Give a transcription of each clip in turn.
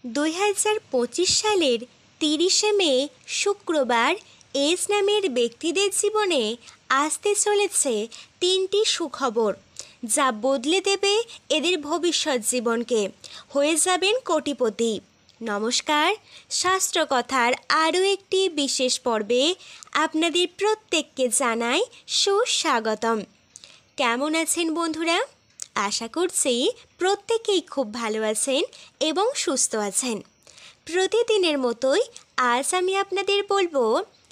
2025 সালের 30শে মে শুক্রবার এস নামের ব্যক্তিদের জীবনে আসতে চলেছে 3টি সুখবর, যা বদলে দেবে এদের ভবিষ্যৎ জীবনকে। হয়ে যাবেন কোটিপতি। নমস্কার, শাস্ত্রকথার আরও একটি বিশেষ পর্বে আপনাদের প্রত্যেককে জানাই সুস্বাগতম। কেমন আছেন বন্ধুরা? আশা করছি প্রত্যেকেই খুব ভালো আছেন এবং সুস্থ আছেন। প্রতিদিনের মতোই আজ আমি আপনাদের বলবো,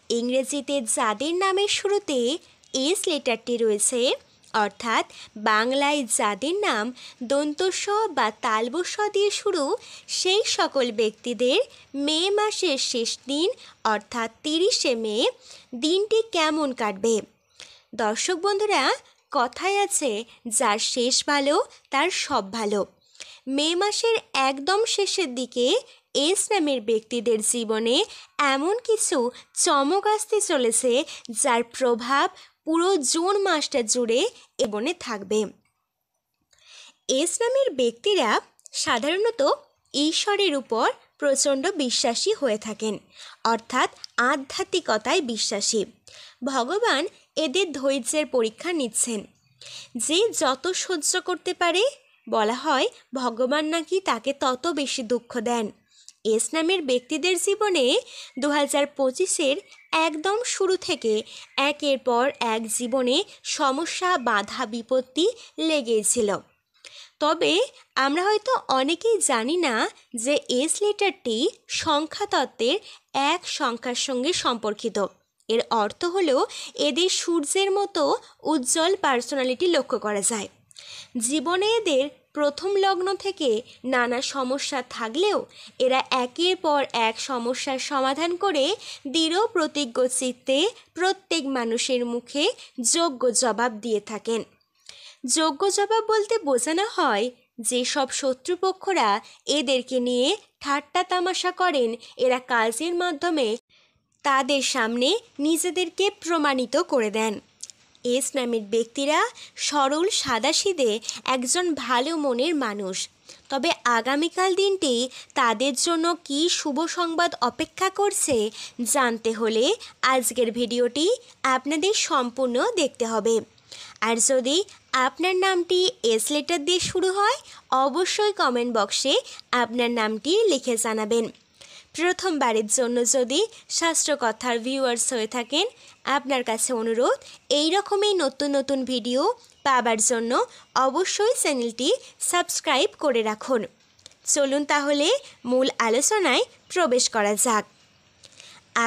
ইংরেজিতে যাদের নামের শুরুতে এস লেটারটি রয়েছে, অর্থাৎ বাংলায় যাদের নাম দন্ত স বা তালব স দিয়ে শুরু, সেই সকল ব্যক্তিদের মে মাসের শেষ দিন অর্থাৎ 30শে মে দিনটি কেমন কাটবে। দর্শক বন্ধুরা, কথায় আছে, যার শেষ ভালো তার সব ভালো। মে মাসের একদম শেষের দিকে এস নামের ব্যক্তিদের জীবনে এমন কিছু চমক আসতে চলেছে, যার প্রভাব পুরো জুন মাসটা জুড়ে জীবনে থাকবে। এস নামের ব্যক্তিরা সাধারণত ঈশ্বরের উপর প্রচণ্ড বিশ্বাসী হয়ে থাকেন, অর্থাৎ আধ্যাত্মিকতায় বিশ্বাসী। ভগবান এদের ধৈর্যের পরীক্ষা নিচ্ছেন। যে যত সহ্য করতে পারে, বলা হয় ভগবান নাকি তাকে তত বেশি দুঃখ দেন। এস নামের ব্যক্তিদের জীবনে 2025-এর একদম শুরু থেকে একের পর এক জীবনে সমস্যা, বাধা, বিপত্তি লেগেই ছিল। তবে আমরা হয়তো অনেকেই জানি না যে এস লেটারটি সংখ্যাতত্ত্বের এক সংখ্যার সঙ্গে সম্পর্কিত। এর অর্থ হলো এদের সূর্যের মতো উজ্জ্বল পার্সোনালিটি লক্ষ্য করা যায়। জীবনে এদের প্রথম লগ্ন থেকে নানা সমস্যা থাকলেও এরা একের পর এক সমস্যার সমাধান করে দৃঢ় প্রতিজ্ঞ চিত্তে প্রত্যেক মানুষের মুখে যোগ্য জবাব দিয়ে থাকেন। যোগ্য জবাব বলতে বোঝানো হয়, যেসব শত্রুপক্ষরা এদেরকে নিয়ে ঠাট্টা তামাশা করেন, এরা কাজের মাধ্যমে তাদের সামনে নিজেদেরকে প্রমাণিত করে দেন। এস নামের ব্যক্তিরা সরল সাদাসিধে একজন ভালো মনের মানুষ। তবে আগামীকাল দিনটি তাদের জন্য কী শুভ সংবাদ অপেক্ষা করছে জানতে হলে আজকের ভিডিওটি আপনাদের সম্পূর্ণ দেখতে হবে। আর যদি আপনার নামটি এস লেটার দিয়ে শুরু হয়, অবশ্যই কমেন্ট বক্সে আপনার নামটি লিখে জানাবেন। প্রথমবারের জন্য যদি শাস্ত্রকথার ভিউয়ার্স হয়ে থাকেন, আপনার কাছে অনুরোধ, এই রকমই নতুন নতুন ভিডিও পাবার জন্য অবশ্যই চ্যানেলটি সাবস্ক্রাইব করে রাখুন। চলুন তাহলে মূল আলোচনায় প্রবেশ করা যাক।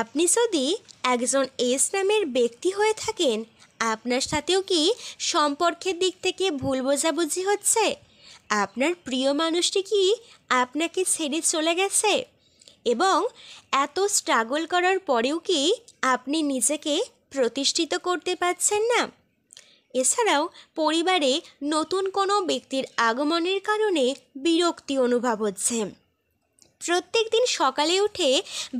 আপনি যদি একজন এস নামের ব্যক্তি হয়ে থাকেন, আপনার সাথেও কি সম্পর্কের দিক থেকে ভুল বোঝাবুঝি হচ্ছে? আপনার প্রিয় মানুষটি কি আপনাকে ছেড়ে চলে গেছে? এবং এত স্ট্রাগল করার পরেও কি আপনি নিজেকে প্রতিষ্ঠিত করতে পারছেন না? এছাড়াও পরিবারে নতুন কোনো ব্যক্তির আগমনের কারণে বিরক্তি অনুভব হচ্ছে। প্রত্যেক দিন সকালে উঠে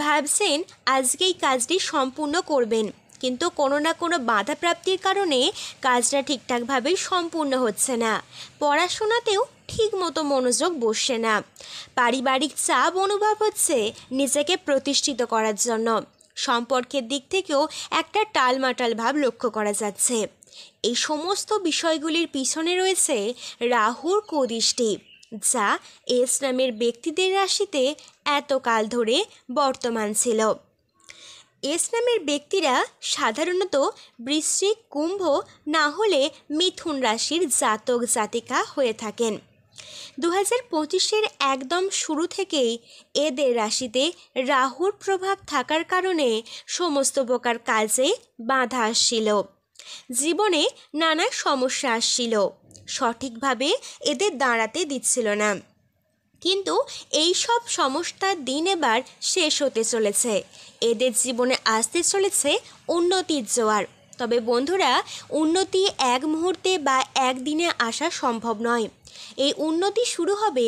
ভাবছেন আজকেই কাজটি সম্পূর্ণ করবেন, কিন্তু কোনো না কোনো বাধাপ্রাপ্তির কারণে কাজটা ঠিকঠাকভাবে সম্পূর্ণ হচ্ছে না। পড়াশোনাতেও ঠিকমতো মনোযোগ বসছে না। পারিবারিক চাপ অনুভব হচ্ছে নিজেকে প্রতিষ্ঠিত করার জন্য। সম্পর্কের দিক থেকেও একটা টালমাটাল ভাব লক্ষ্য করা যাচ্ছে। এই সমস্ত বিষয়গুলির পিছনে রয়েছে রাহুর কুদৃষ্টি, যা এস নামের ব্যক্তিদের রাশিতে এতকাল ধরে বর্তমান ছিল। এস নামের ব্যক্তিরা সাধারণত বৃশ্চিক, কুম্ভ না হলে মিথুন রাশির জাতক জাতিকা হয়ে থাকেন। 2025-এর একদম শুরু থেকেই এদের রাশিতে রাহুর প্রভাব থাকার কারণে সমস্ত প্রকার কাজে বাধা আসছিল। জীবনে নানা সমস্যা আসছিল, সঠিকভাবে এদের দাঁড়াতে দিচ্ছিল না। কিন্তু এই সব সমস্যার দিন এবার শেষ হতে চলেছে। এদের জীবনে আসতে চলেছে উন্নতির জোয়ার। তবে বন্ধুরা, উন্নতি এক মুহূর্তে বা একদিনে আসা সম্ভব নয়। এই উন্নতি শুরু হবে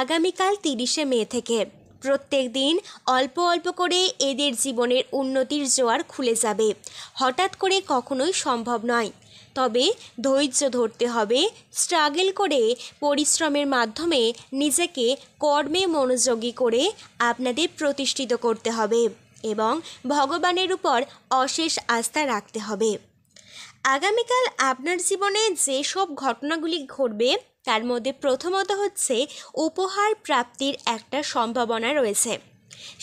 আগামীকাল 30শে মে থেকে। প্রত্যেক দিন অল্প অল্প করে এদের জীবনের উন্নতির জোয়ার খুলে যাবে। হঠাৎ করে কখনোই সম্ভব নয়। তবে ধৈর্য ধরতে হবে, স্ট্রাগল করে পরিশ্রমের মাধ্যমে নিজেকে কর্মে মনোযোগী করে আপনাদের প্রতিষ্ঠিত করতে হবে এবং ভগবানের উপর অশেষ আস্থা রাখতে হবে। আগামীকাল আপনার জীবনে যেসব ঘটনাগুলি ঘটবে তার মধ্যে প্রথমত হচ্ছে উপহার প্রাপ্তির একটা সম্ভাবনা রয়েছে।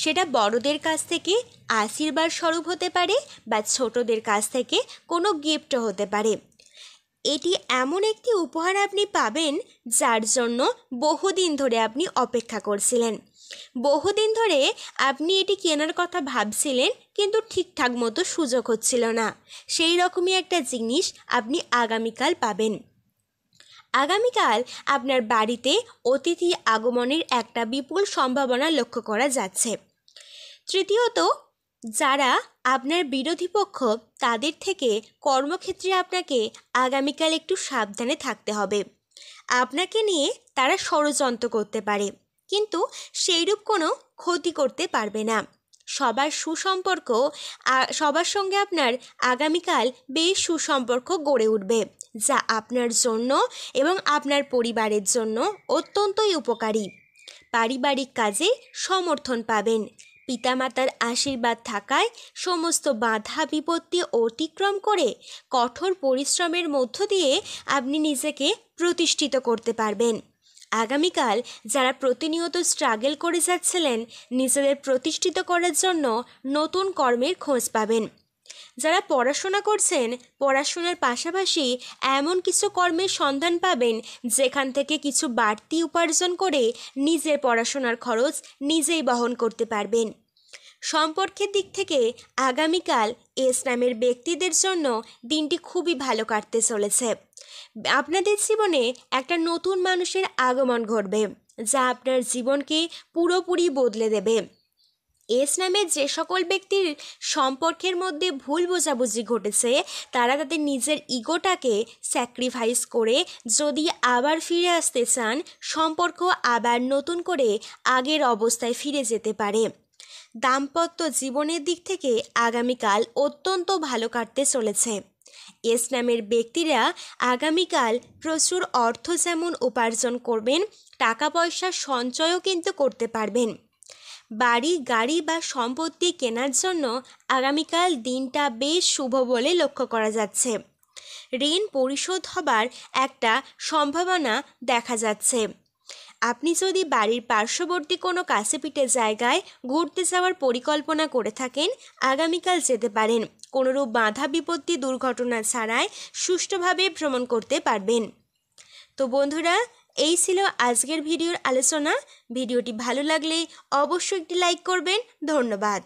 সেটা বড়দের কাছ থেকে আশীর্বাদ স্বরূপ হতে পারে বা ছোটদের কাছ থেকে কোনো গিফটও হতে পারে। এটি এমন একটি উপহার আপনি পাবেন যার জন্য বহুদিন ধরে আপনি অপেক্ষা করছিলেন। বহুদিন ধরে আপনি এটি কেনার কথা ভাবছিলেন, কিন্তু ঠিকঠাক মতো সুযোগ হচ্ছিল না। সেই রকমই একটা জিনিস আপনি আগামীকাল পাবেন। আগামীকাল আপনার বাড়িতে অতিথি আগমনের একটা বিপুল সম্ভাবনা লক্ষ্য করা যাচ্ছে। তৃতীয়ত, যারা আপনার বিরোধী পক্ষ তাদের থেকে কর্মক্ষেত্রে আপনাকে আগামীকাল একটু সাবধানে থাকতে হবে। আপনাকে নিয়ে তারা ষড়যন্ত্র করতে পারে, কিন্তু সেইরূপ কোনো ক্ষতি করতে পারবে না। সবার সঙ্গে আপনার আগামীকাল বেশ সুসম্পর্ক গড়ে উঠবে, যা আপনার জন্য এবং আপনার পরিবারের জন্য অত্যন্তই উপকারী। পারিবারিক কাজে সমর্থন পাবেন। পিতামাতার আশীর্বাদ থাকায় সমস্ত বাধা বিপত্তি অতিক্রম করে কঠোর পরিশ্রমের মধ্য দিয়ে আপনি নিজেকে প্রতিষ্ঠিত করতে পারবেন। আগামীকাল যারা প্রতিনিয়ত স্ট্রাগল করে যাচ্ছিলেন, নিজেদের প্রতিষ্ঠিত করার জন্য নতুন কর্মের খোঁজ পাবেন। যারা পড়াশোনা করছেন, পড়াশোনার পাশাপাশি এমন কিছু কর্মের সন্ধান পাবেন যেখান থেকে কিছু বাড়তি উপার্জন করে নিজের পড়াশোনার খরচ নিজেই বহন করতে পারবেন। সম্পর্কের দিক থেকে আগামীকাল এস নামের ব্যক্তিদের জন্য দিনটি খুবই ভালো কাটতে চলেছে। আপনাদের জীবনে একটা নতুন মানুষের আগমন ঘটবে, যা আপনার জীবনকে পুরোপুরি বদলে দেবে। এস নামের যে সকল ব্যক্তির সম্পর্কের মধ্যে ভুল বোঝাবুঝি ঘটেছে, তারা তাদের নিজের ইগোটাকে স্যাক্রিফাইস করে যদি আবার ফিরে আসতে চান, সম্পর্ক আবার নতুন করে আগের অবস্থায় ফিরে যেতে পারে। দাম্পত্য জীবনের দিক থেকে আগামীকাল অত্যন্ত ভালো কাটতে চলেছে। এস নামের ব্যক্তিরা আগামীকাল প্রচুর অর্থ যেমন উপার্জন করবেন, টাকা পয়সা সঞ্চয়ও কিন্তু করতে পারবেন। বাড়ি গাড়ি বা সম্পত্তি কেনার জন্য আগামীকাল দিনটা বেশ শুভ বলে লক্ষ্য করা যাচ্ছে। ঋণ পরিশোধ হবার একটা সম্ভাবনা দেখা যাচ্ছে। আপনি যদি বাড়ির পার্শ্ববর্তী কোনো কাছেপিঠে জায়গায় ঘুরতে যাওয়ার পরিকল্পনা করে থাকেন, আগামীকাল যেতে পারেন। কোনোরূপ বাধা বিপত্তি দুর্ঘটনা ছাড়াই সুষ্ঠুভাবে ভ্রমণ করতে পারবেন। তো বন্ধুরা, এই ছিল আজকের ভিডিওর আলোচনা। ভিডিওটি ভালো লাগলে অবশ্যই একটি লাইক করবেন। ধন্যবাদ।